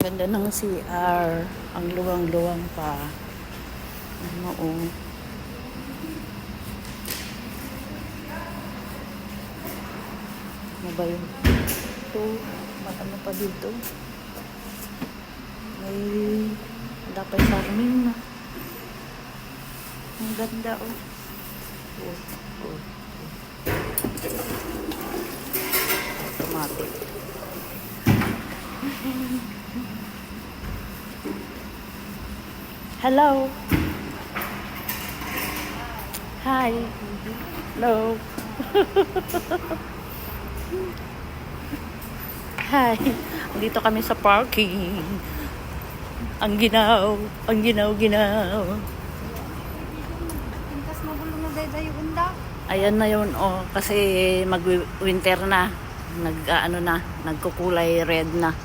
Ganda ng CR. Ang luwang-luwang pa. Ano oh. Ano ba yun? Ito. Ano pa dito? May dapat farming na. Ang ganda oh. Oh, oh. Automatic. Hello. Hi. Hello. Hi. Dito kami sa parking. Ang ginaw. Ang ginaw-ginaw. Pintas magulo na dayday unda. Ayan na yun oh. Kasi mag-winter na. Nagkukulay red na.